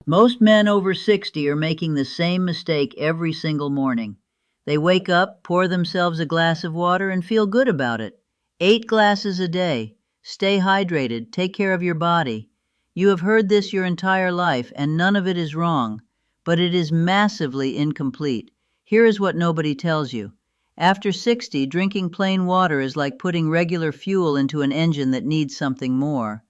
Most men over 60 are making the same mistake every single morning. They wake up, pour themselves a glass of water, and feel good about it. 8 glasses a day. Stay hydrated. Take care of your body. You have heard this your entire life, and none of it is wrong, but it is massively incomplete. Here is what nobody tells you. After 60, drinking plain water is like putting regular fuel into an engine that needs something more.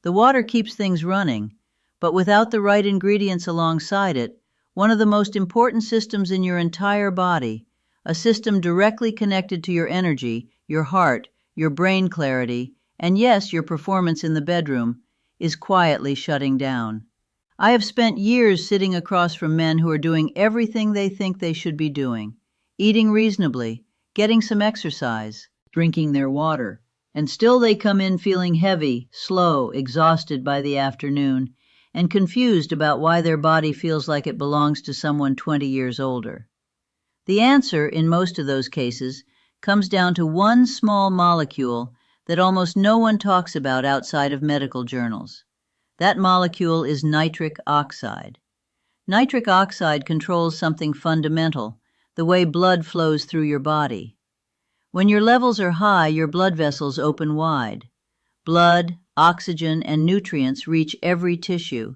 The water keeps things running, but without the right ingredients alongside it, one of the most important systems in your entire body, a system directly connected to your energy, your heart, your brain clarity, and yes, your performance in the bedroom, is quietly shutting down. I have spent years sitting across from men who are doing everything they think they should be doing, eating reasonably, getting some exercise, drinking their water, and still they come in feeling heavy, slow, exhausted by the afternoon, and confused about why their body feels like it belongs to someone 20 years older. The answer, in most of those cases, comes down to one small molecule that almost no one talks about outside of medical journals. That molecule is nitric oxide. Nitric oxide controls something fundamental, the way blood flows through your body. When your levels are high, your blood vessels open wide. Blood, oxygen, and nutrients reach every tissue,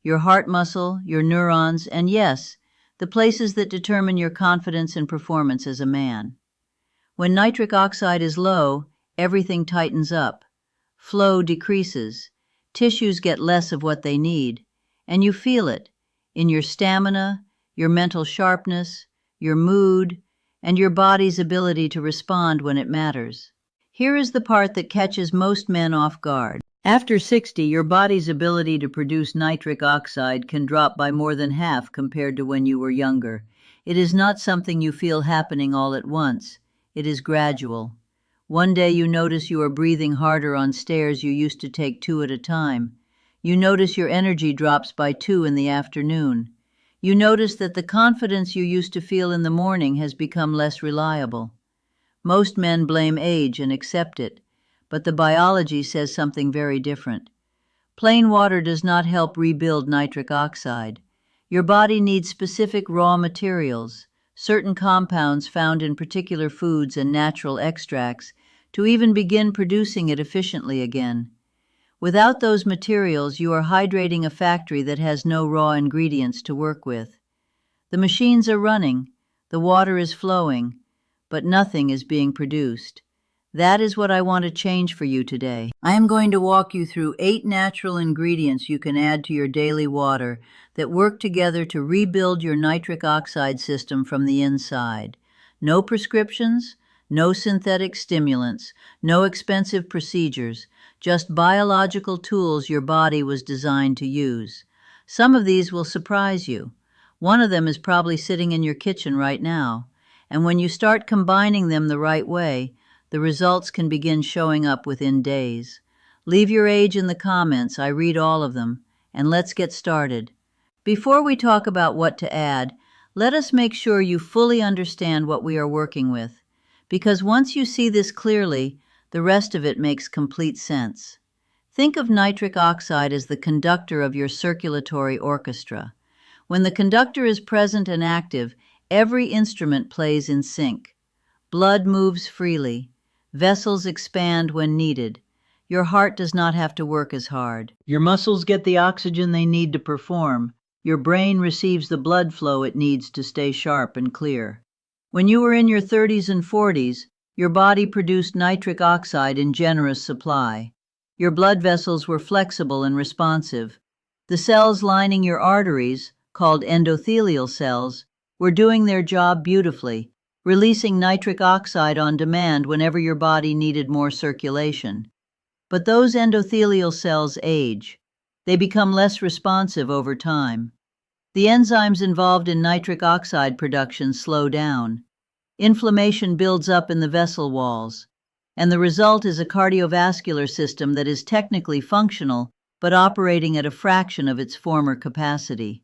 your heart muscle, your neurons, and yes, the places that determine your confidence and performance as a man. When nitric oxide is low, everything tightens up. Flow decreases. Tissues get less of what they need, and you feel it in your stamina, your mental sharpness, your mood, and your body's ability to respond when it matters. Here is the part that catches most men off guard. After 60, your body's ability to produce nitric oxide can drop by more than half compared to when you were younger. It is not something you feel happening all at once. It is gradual. One day you notice you are breathing harder on stairs you used to take 2 at a time. You notice your energy drops by 2 in the afternoon. You notice that the confidence you used to feel in the morning has become less reliable. Most men blame age and accept it, but the biology says something very different. Plain water does not help rebuild nitric oxide. Your body needs specific raw materials, certain compounds found in particular foods and natural extracts, to even begin producing it efficiently again. Without those materials, you are hydrating a factory that has no raw ingredients to work with. The machines are running, the water is flowing, but nothing is being produced. That is what I want to change for you today. I am going to walk you through 8 natural ingredients you can add to your daily water that work together to rebuild your nitric oxide system from the inside. No prescriptions, no synthetic stimulants, no expensive procedures, just biological tools your body was designed to use. Some of these will surprise you. One of them is probably sitting in your kitchen right now. And when you start combining them the right way, the results can begin showing up within days. Leave your age in the comments, I read all of them, and let's get started. Before we talk about what to add, let us make sure you fully understand what we are working with, because once you see this clearly, the rest of it makes complete sense. Think of nitric oxide as the conductor of your circulatory orchestra. When the conductor is present and active, every instrument plays in sync. Blood moves freely. Vessels expand when needed. Your heart does not have to work as hard. Your muscles get the oxygen they need to perform. Your brain receives the blood flow it needs to stay sharp and clear. When you were in your 30s and 40s, your body produced nitric oxide in generous supply. Your blood vessels were flexible and responsive. The cells lining your arteries, called endothelial cells, were doing their job beautifully, releasing nitric oxide on demand whenever your body needed more circulation. But those endothelial cells age. They become less responsive over time. The enzymes involved in nitric oxide production slow down. Inflammation builds up in the vessel walls, and the result is a cardiovascular system that is technically functional, but operating at a fraction of its former capacity.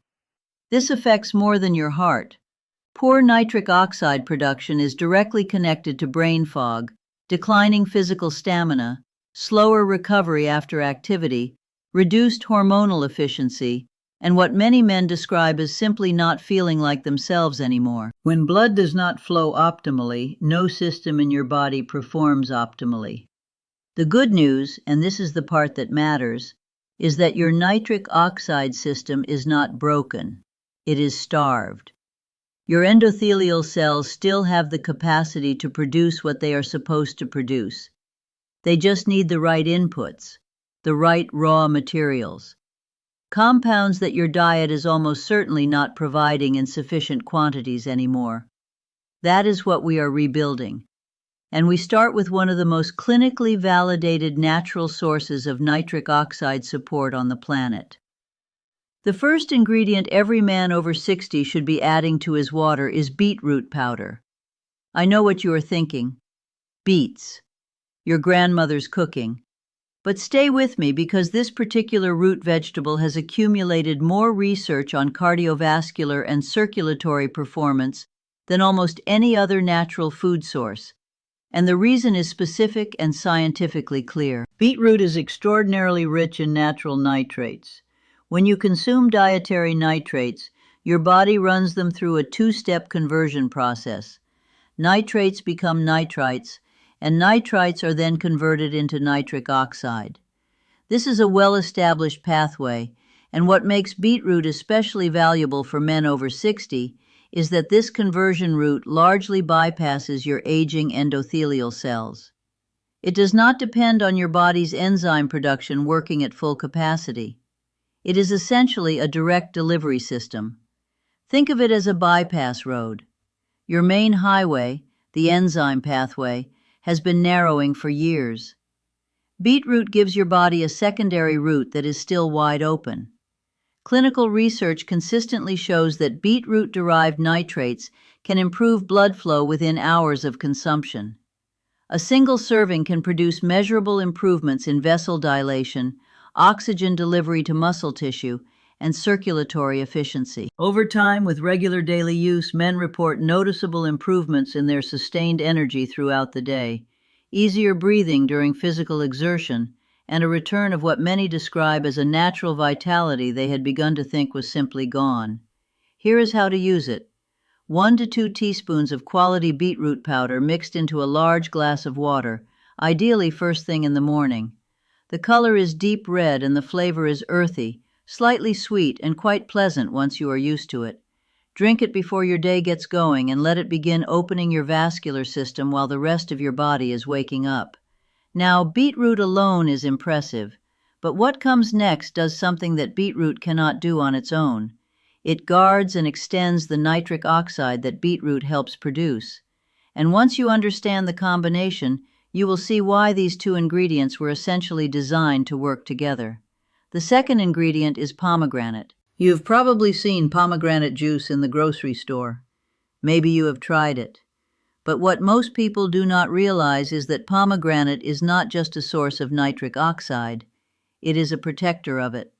This affects more than your heart. Poor nitric oxide production is directly connected to brain fog, declining physical stamina, slower recovery after activity, reduced hormonal efficiency, and what many men describe as simply not feeling like themselves anymore. When blood does not flow optimally, no system in your body performs optimally. The good news, and this is the part that matters, is that your nitric oxide system is not broken. It is starved. Your endothelial cells still have the capacity to produce what they are supposed to produce. They just need the right inputs, the right raw materials. Compounds that your diet is almost certainly not providing in sufficient quantities anymore. That is what we are rebuilding. And we start with one of the most clinically validated natural sources of nitric oxide support on the planet. The first ingredient every man over 60 should be adding to his water is beetroot powder. I know what you are thinking. Beets. Your grandmother's cooking. But stay with me because this particular root vegetable has accumulated more research on cardiovascular and circulatory performance than almost any other natural food source. And the reason is specific and scientifically clear. Beetroot is extraordinarily rich in natural nitrates. When you consume dietary nitrates, your body runs them through a two-step conversion process. Nitrates become nitrites, and nitrites are then converted into nitric oxide. This is a well-established pathway, and what makes beetroot especially valuable for men over 60 is that this conversion route largely bypasses your aging endothelial cells. It does not depend on your body's enzyme production working at full capacity. It is essentially a direct delivery system. Think of it as a bypass road. Your main highway, the enzyme pathway, has been narrowing for years. Beetroot gives your body a secondary route that is still wide open. Clinical research consistently shows that beetroot-derived nitrates can improve blood flow within hours of consumption. A single serving can produce measurable improvements in vessel dilation, oxygen delivery to muscle tissue, and circulatory efficiency. Over time, with regular daily use, men report noticeable improvements in their sustained energy throughout the day, easier breathing during physical exertion, and a return of what many describe as a natural vitality they had begun to think was simply gone. Here is how to use it. 1 to 2 teaspoons of quality beetroot powder mixed into a large glass of water, ideally first thing in the morning. The color is deep red and the flavor is earthy, slightly sweet and quite pleasant once you are used to it. Drink it before your day gets going and let it begin opening your vascular system while the rest of your body is waking up. Now, beetroot alone is impressive, but what comes next does something that beetroot cannot do on its own. It guards and extends the nitric oxide that beetroot helps produce. And once you understand the combination, you will see why these two ingredients were essentially designed to work together. The second ingredient is pomegranate. You've probably seen pomegranate juice in the grocery store. Maybe you have tried it. But what most people do not realize is that pomegranate is not just a source of nitric oxide. It is a protector of it.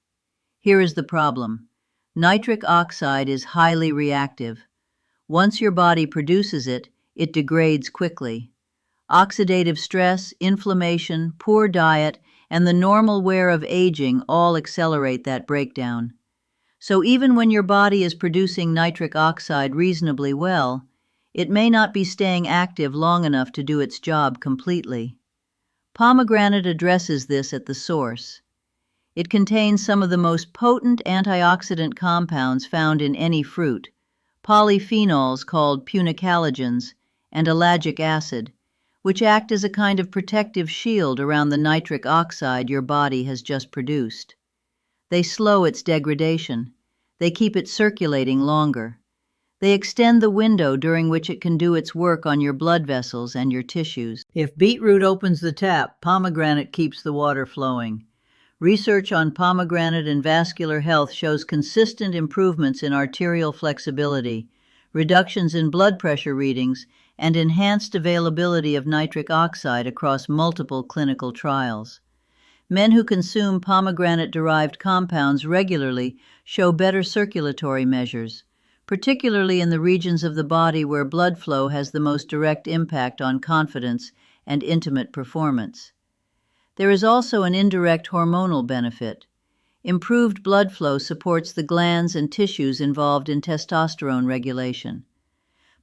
Here is the problem. Nitric oxide is highly reactive. Once your body produces it, it degrades quickly. Oxidative stress, inflammation, poor diet, and the normal wear of aging all accelerate that breakdown. So even when your body is producing nitric oxide reasonably well, it may not be staying active long enough to do its job completely. Pomegranate addresses this at the source. It contains some of the most potent antioxidant compounds found in any fruit, polyphenols called punicalagins, and ellagic acid, which act as a kind of protective shield around the nitric oxide your body has just produced. They slow its degradation. They keep it circulating longer. They extend the window during which it can do its work on your blood vessels and your tissues. If beetroot opens the tap, pomegranate keeps the water flowing. Research on pomegranate and vascular health shows consistent improvements in arterial flexibility, reductions in blood pressure readings, and enhanced availability of nitric oxide across multiple clinical trials. Men who consume pomegranate-derived compounds regularly show better circulatory measures, particularly in the regions of the body where blood flow has the most direct impact on confidence and intimate performance. There is also an indirect hormonal benefit. Improved blood flow supports the glands and tissues involved in testosterone regulation.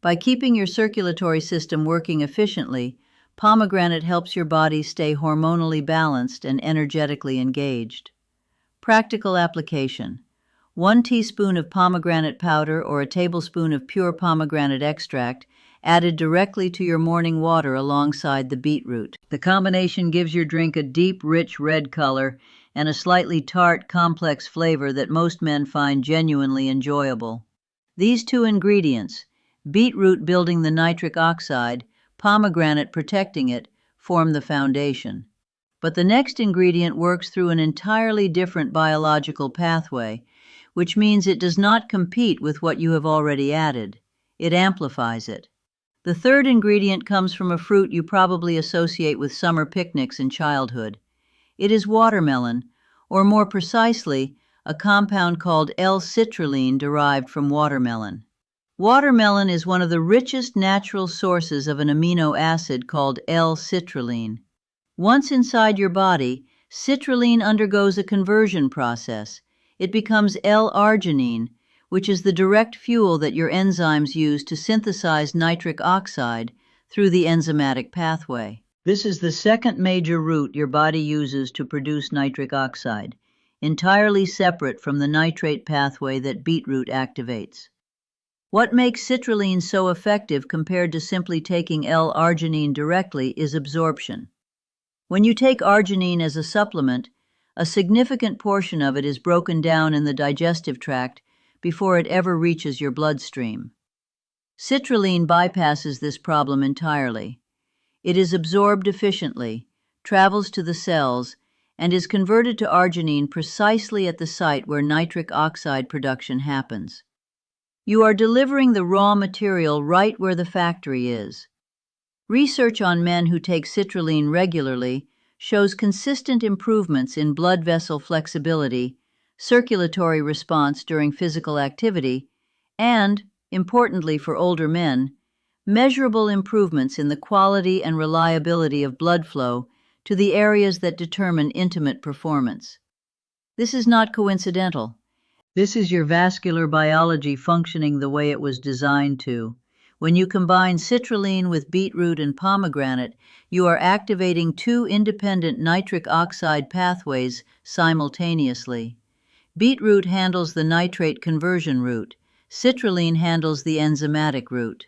By keeping your circulatory system working efficiently, pomegranate helps your body stay hormonally balanced and energetically engaged. Practical application: 1 teaspoon of pomegranate powder or a tablespoon of pure pomegranate extract added directly to your morning water alongside the beetroot. The combination gives your drink a deep, rich red color and a slightly tart, complex flavor that most men find genuinely enjoyable. These two ingredients, beetroot building the nitric oxide, pomegranate protecting it, form the foundation. But the next ingredient works through an entirely different biological pathway, which means it does not compete with what you have already added. It amplifies it. The third ingredient comes from a fruit you probably associate with summer picnics in childhood. It is watermelon, or more precisely, a compound called L-citrulline derived from watermelon. Watermelon is one of the richest natural sources of an amino acid called L-citrulline. Once inside your body, citrulline undergoes a conversion process. It becomes L-arginine, which is the direct fuel that your enzymes use to synthesize nitric oxide through the enzymatic pathway. This is the second major route your body uses to produce nitric oxide, entirely separate from the nitrate pathway that beetroot activates. What makes citrulline so effective compared to simply taking L-arginine directly is absorption. When you take arginine as a supplement, a significant portion of it is broken down in the digestive tract before it ever reaches your bloodstream. Citrulline bypasses this problem entirely. It is absorbed efficiently, travels to the cells, and is converted to arginine precisely at the site where nitric oxide production happens. You are delivering the raw material right where the factory is. Research on men who take citrulline regularly shows consistent improvements in blood vessel flexibility, circulatory response during physical activity, and, importantly for older men, measurable improvements in the quality and reliability of blood flow to the areas that determine intimate performance. This is not coincidental. This is your vascular biology functioning the way it was designed to. When you combine citrulline with beetroot and pomegranate, you are activating two independent nitric oxide pathways simultaneously. Beetroot handles the nitrate conversion route. Citrulline handles the enzymatic route.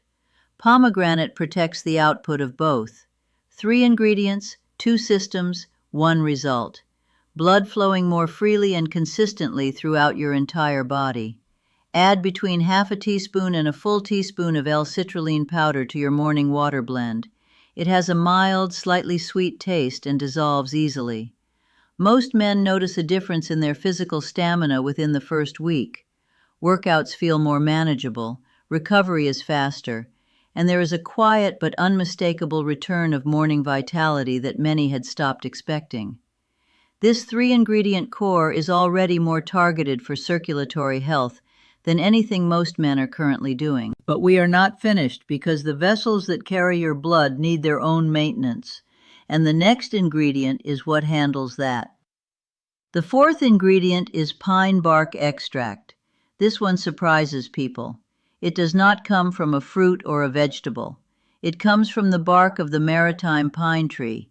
Pomegranate protects the output of both. 3 ingredients, 2 systems, 1 result. Blood flowing more freely and consistently throughout your entire body. Add between half a teaspoon and a full teaspoon of L-citrulline powder to your morning water blend. It has a mild, slightly sweet taste and dissolves easily. Most men notice a difference in their physical stamina within the first week. Workouts feel more manageable, recovery is faster, and there is a quiet but unmistakable return of morning vitality that many had stopped expecting. This 3-ingredient core is already more targeted for circulatory health than anything most men are currently doing. But we are not finished because the vessels that carry your blood need their own maintenance, and the next ingredient is what handles that. The 4th ingredient is pine bark extract. This one surprises people. It does not come from a fruit or a vegetable. It comes from the bark of the maritime pine tree,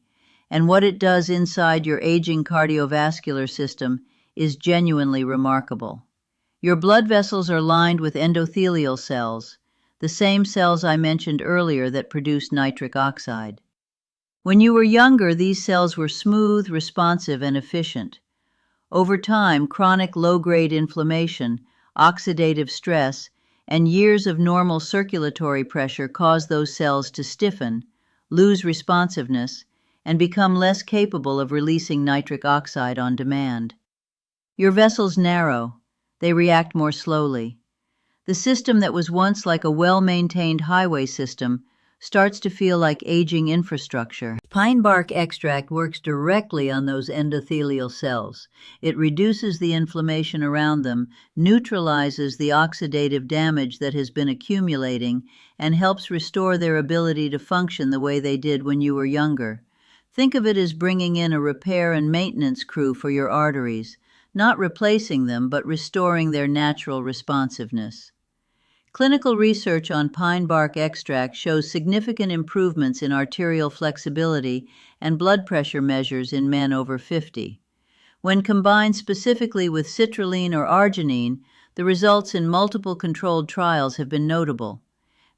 and what it does inside your aging cardiovascular system is genuinely remarkable. Your blood vessels are lined with endothelial cells, the same cells I mentioned earlier that produce nitric oxide. When you were younger, these cells were smooth, responsive, and efficient. Over time, chronic low-grade inflammation, oxidative stress, and years of normal circulatory pressure cause those cells to stiffen, lose responsiveness, and become less capable of releasing nitric oxide on demand. Your vessels narrow. They react more slowly. The system that was once like a well-maintained highway system starts to feel like aging infrastructure. Pine bark extract works directly on those endothelial cells. It reduces the inflammation around them, neutralizes the oxidative damage that has been accumulating, and helps restore their ability to function the way they did when you were younger. Think of it as bringing in a repair and maintenance crew for your arteries, not replacing them but restoring their natural responsiveness. Clinical research on pine bark extract shows significant improvements in arterial flexibility and blood pressure measures in men over 50. When combined specifically with citrulline or arginine, the results in multiple controlled trials have been notable.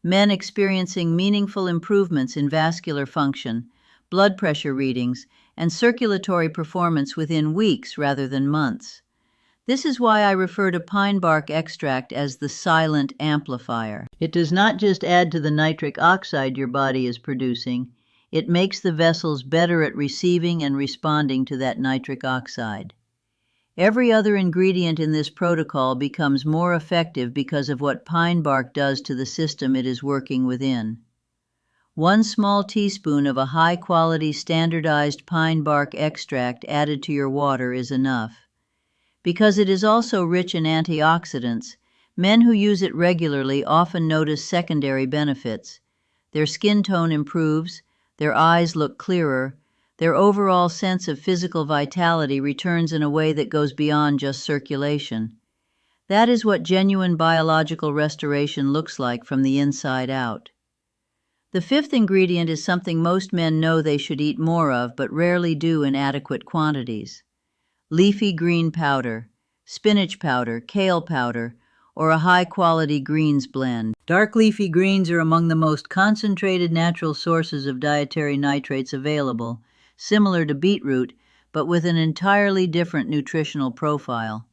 Men experiencing meaningful improvements in vascular function, blood pressure readings, and circulatory performance within weeks rather than months. This is why I refer to pine bark extract as the silent amplifier. It does not just add to the nitric oxide your body is producing, it makes the vessels better at receiving and responding to that nitric oxide. Every other ingredient in this protocol becomes more effective because of what pine bark does to the system it is working within. 1 small teaspoon of a high-quality standardized pine bark extract added to your water is enough. Because it is also rich in antioxidants, men who use it regularly often notice secondary benefits. Their skin tone improves, their eyes look clearer, their overall sense of physical vitality returns in a way that goes beyond just circulation. That is what genuine biological restoration looks like from the inside out. The fifth ingredient is something most men know they should eat more of but rarely do in adequate quantities. Leafy green powder, spinach powder, kale powder, or a high-quality greens blend. Dark leafy greens are among the most concentrated natural sources of dietary nitrates available, similar to beetroot, but with an entirely different nutritional profile.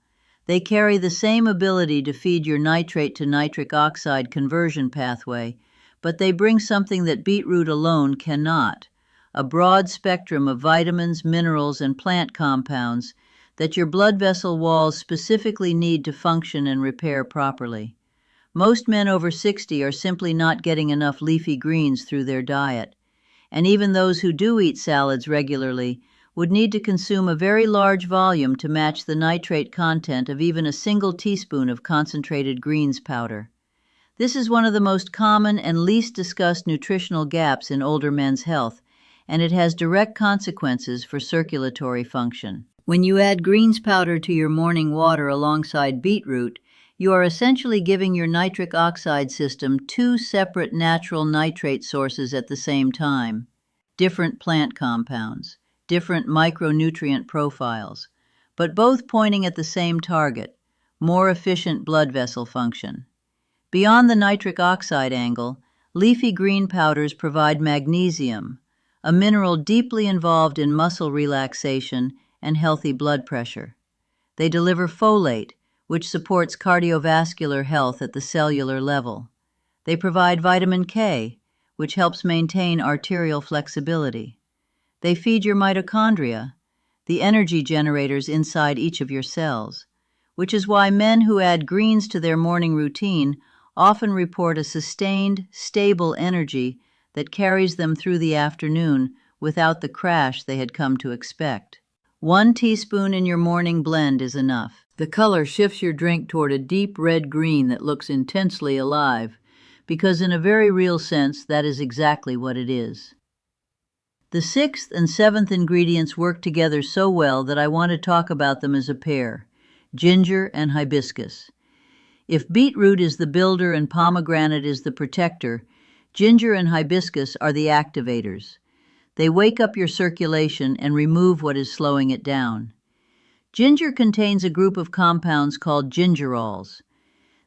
They carry the same ability to feed your nitrate to nitric oxide conversion pathway, but they bring something that beetroot alone cannot, a broad spectrum of vitamins, minerals, and plant compounds that your blood vessel walls specifically need to function and repair properly. Most men over 60 are simply not getting enough leafy greens through their diet, and even those who do eat salads regularly would need to consume a very large volume to match the nitrate content of even a single teaspoon of concentrated greens powder. This is one of the most common and least discussed nutritional gaps in older men's health, and it has direct consequences for circulatory function. When you add greens powder to your morning water alongside beetroot, you are essentially giving your nitric oxide system 2 separate natural nitrate sources at the same time. Different plant compounds, different micronutrient profiles, but both pointing at the same target, more efficient blood vessel function. Beyond the nitric oxide angle, leafy green powders provide magnesium, a mineral deeply involved in muscle relaxation and healthy blood pressure. They deliver folate, which supports cardiovascular health at the cellular level. They provide vitamin K, which helps maintain arterial flexibility. They feed your mitochondria, the energy generators inside each of your cells, which is why men who add greens to their morning routine often report a sustained, stable energy that carries them through the afternoon without the crash they had come to expect. 1 teaspoon in your morning blend is enough. The color shifts your drink toward a deep red green that looks intensely alive, because in a very real sense, that is exactly what it is. The 6th and 7th ingredients work together so well that I want to talk about them as a pair, ginger and hibiscus. If beetroot is the builder and pomegranate is the protector, ginger and hibiscus are the activators. They wake up your circulation and remove what is slowing it down. Ginger contains a group of compounds called gingerols.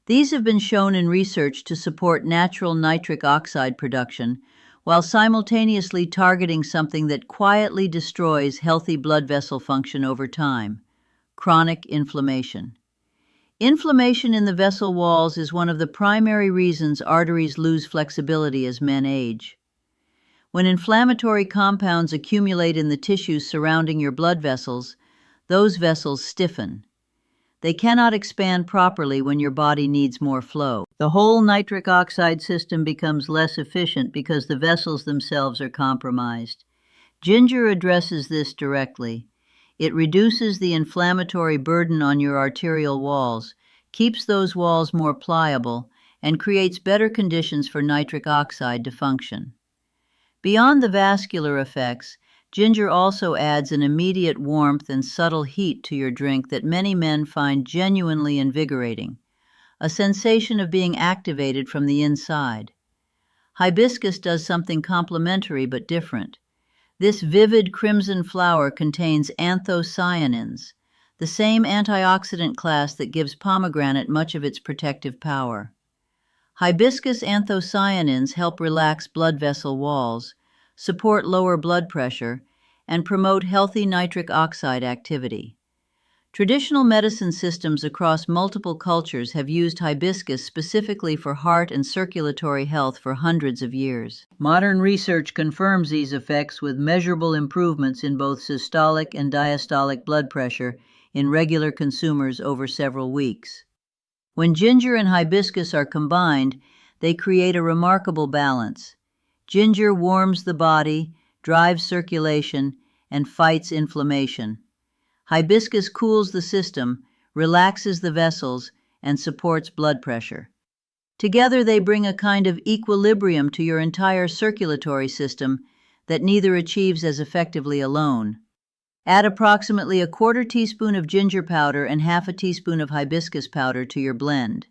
These have been shown in research to support natural nitric oxide production, while simultaneously targeting something that quietly destroys healthy blood vessel function over time: chronic inflammation. Inflammation in the vessel walls is one of the primary reasons arteries lose flexibility as men age. When inflammatory compounds accumulate in the tissues surrounding your blood vessels, those vessels stiffen. They cannot expand properly when your body needs more flow. The whole nitric oxide system becomes less efficient because the vessels themselves are compromised. Ginger addresses this directly. It reduces the inflammatory burden on your arterial walls, keeps those walls more pliable, and creates better conditions for nitric oxide to function. Beyond the vascular effects, Ginger also adds an immediate warmth and subtle heat to your drink that many men find genuinely invigorating, a sensation of being activated from the inside. Hibiscus does something complementary but different. This vivid crimson flower contains anthocyanins, the same antioxidant class that gives pomegranate much of its protective power. Hibiscus anthocyanins help relax blood vessel walls, support lower blood pressure, and promote healthy nitric oxide activity. Traditional medicine systems across multiple cultures have used hibiscus specifically for heart and circulatory health for hundreds of years. Modern research confirms these effects with measurable improvements in both systolic and diastolic blood pressure in regular consumers over several weeks. When ginger and hibiscus are combined, they create a remarkable balance. Ginger warms the body, drives circulation, and fights inflammation. Hibiscus cools the system, relaxes the vessels, and supports blood pressure. Together they bring a kind of equilibrium to your entire circulatory system that neither achieves as effectively alone. Add approximately a quarter teaspoon of ginger powder and half a teaspoon of hibiscus powder to your blend.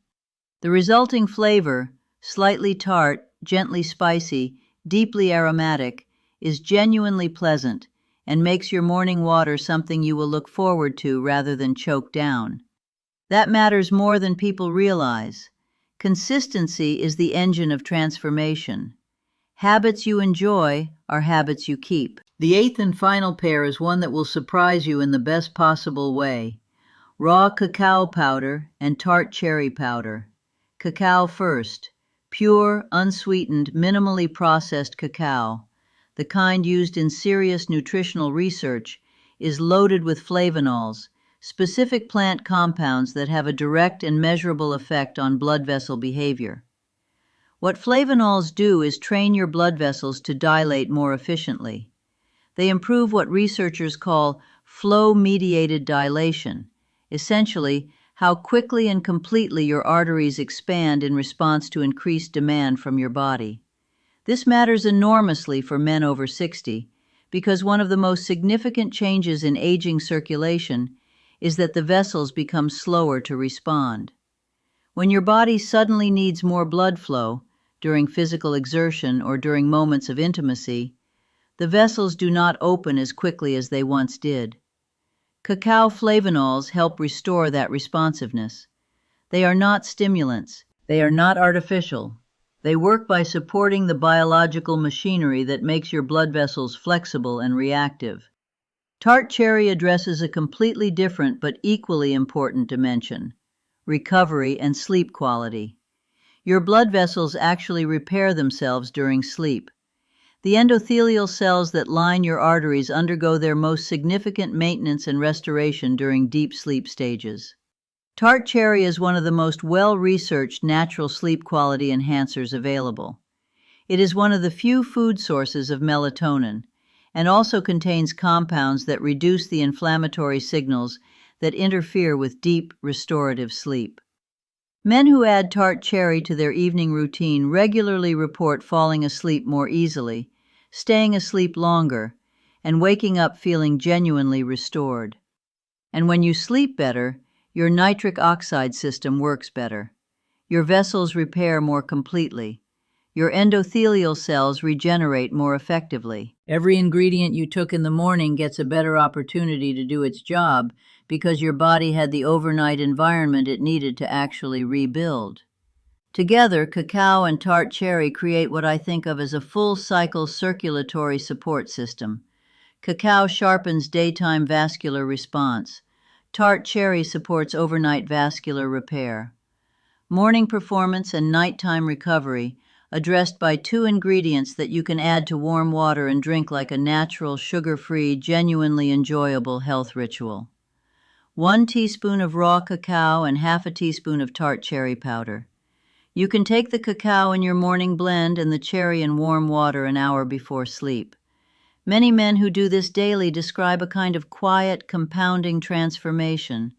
The resulting flavor, slightly tart, gently spicy, deeply aromatic, is genuinely pleasant and makes your morning water something you will look forward to rather than choke down. That matters more than people realize. Consistency is the engine of transformation. Habits you enjoy are habits you keep. The eighth and final pair is one that will surprise you in the best possible way. Raw cacao powder and tart cherry powder. Cacao first. Pure, unsweetened, minimally processed cacao, the kind used in serious nutritional research, is loaded with flavonols, specific plant compounds that have a direct and measurable effect on blood vessel behavior. What flavonols do is train your blood vessels to dilate more efficiently. They improve what researchers call flow-mediated dilation, essentially how quickly and completely your arteries expand in response to increased demand from your body. This matters enormously for men over 60 because one of the most significant changes in aging circulation is that the vessels become slower to respond. When your body suddenly needs more blood flow during physical exertion or during moments of intimacy, the vessels do not open as quickly as they once did. Cacao flavonols help restore that responsiveness. They are not stimulants. They are not artificial. They work by supporting the biological machinery that makes your blood vessels flexible and reactive. Tart cherry addresses a completely different but equally important dimension: recovery and sleep quality. Your blood vessels actually repair themselves during sleep. The endothelial cells that line your arteries undergo their most significant maintenance and restoration during deep sleep stages. Tart cherry is one of the most well-researched natural sleep quality enhancers available. It is one of the few food sources of melatonin, and also contains compounds that reduce the inflammatory signals that interfere with deep, restorative sleep. Men who add tart cherry to their evening routine regularly report falling asleep more easily, staying asleep longer, and waking up feeling genuinely restored. And when you sleep better, your nitric oxide system works better. Your vessels repair more completely. Your endothelial cells regenerate more effectively. Every ingredient you took in the morning gets a better opportunity to do its job because your body had the overnight environment it needed to actually rebuild. Together, cacao and tart cherry create what I think of as a full-cycle circulatory support system. Cacao sharpens daytime vascular response. Tart cherry supports overnight vascular repair. Morning performance and nighttime recovery, addressed by two ingredients that you can add to warm water and drink like a natural, sugar-free, genuinely enjoyable health ritual. 1 teaspoon of raw cacao and half a teaspoon of tart cherry powder. You can take the cacao in your morning blend and the cherry in warm water an hour before sleep. Many men who do this daily describe a kind of quiet, compounding transformation: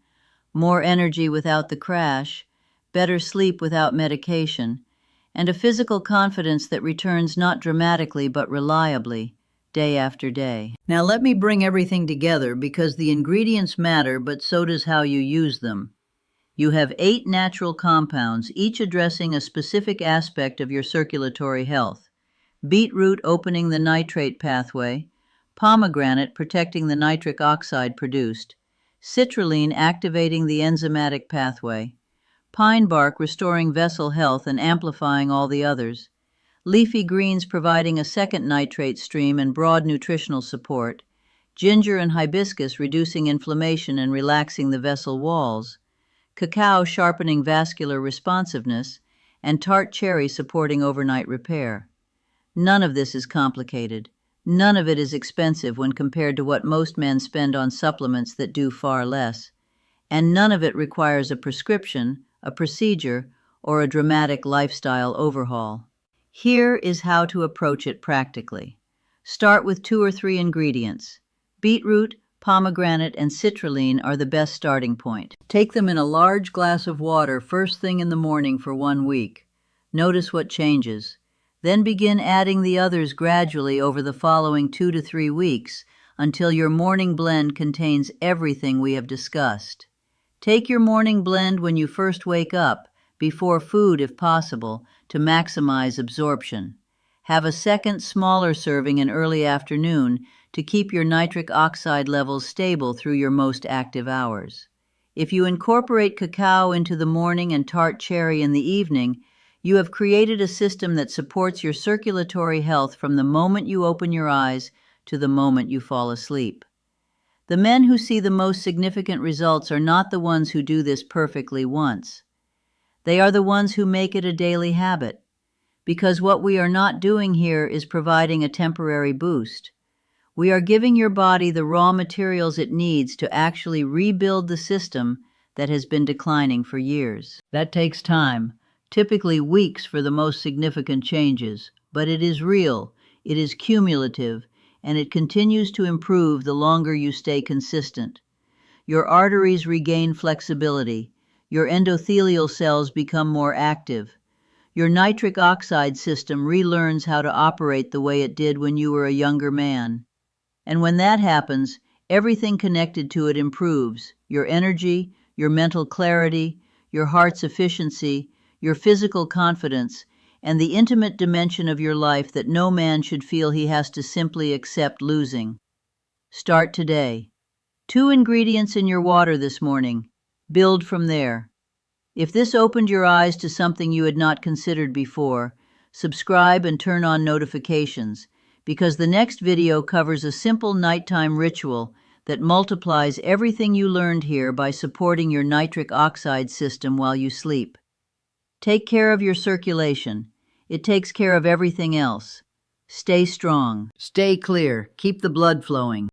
more energy without the crash, better sleep without medication, and a physical confidence that returns not dramatically but reliably, day after day. Now let me bring everything together because the ingredients matter, but so does how you use them. You have 8 natural compounds, each addressing a specific aspect of your circulatory health. Beetroot opening the nitrate pathway, pomegranate protecting the nitric oxide produced, citrulline activating the enzymatic pathway, pine bark restoring vessel health and amplifying all the others, leafy greens providing a second nitrate stream and broad nutritional support, ginger and hibiscus reducing inflammation and relaxing the vessel walls, cacao sharpening vascular responsiveness, and tart cherry supporting overnight repair. None of this is complicated. None of it is expensive when compared to what most men spend on supplements that do far less. And none of it requires a prescription, a procedure, or a dramatic lifestyle overhaul. Here is how to approach it practically. Start with 2 or 3 ingredients. Beetroot, pomegranate, and citrulline are the best starting point. Take them in a large glass of water first thing in the morning for 1 week. Notice what changes. Then begin adding the others gradually over the following 2 to 3 weeks until your morning blend contains everything we have discussed. Take your morning blend when you first wake up, before food if possible, to maximize absorption. Have a second, smaller serving in early afternoon to keep your nitric oxide levels stable through your most active hours. If you incorporate cacao into the morning and tart cherry in the evening, you have created a system that supports your circulatory health from the moment you open your eyes to the moment you fall asleep. The men who see the most significant results are not the ones who do this perfectly once. They are the ones who make it a daily habit, because what we are not doing here is providing a temporary boost. We are giving your body the raw materials it needs to actually rebuild the system that has been declining for years. That takes time, typically weeks for the most significant changes, but it is real, it is cumulative, and it continues to improve the longer you stay consistent. Your arteries regain flexibility, your endothelial cells become more active, your nitric oxide system relearns how to operate the way it did when you were a younger man. And when that happens, everything connected to it improves: your energy, your mental clarity, your heart's efficiency, your physical confidence, and the intimate dimension of your life that no man should feel he has to simply accept losing. Start today. 2 ingredients in your water this morning. Build from there. If this opened your eyes to something you had not considered before, subscribe and turn on notifications, because the next video covers a simple nighttime ritual that multiplies everything you learned here by supporting your nitric oxide system while you sleep. Take care of your circulation. It takes care of everything else. Stay strong. Stay clear. Keep the blood flowing.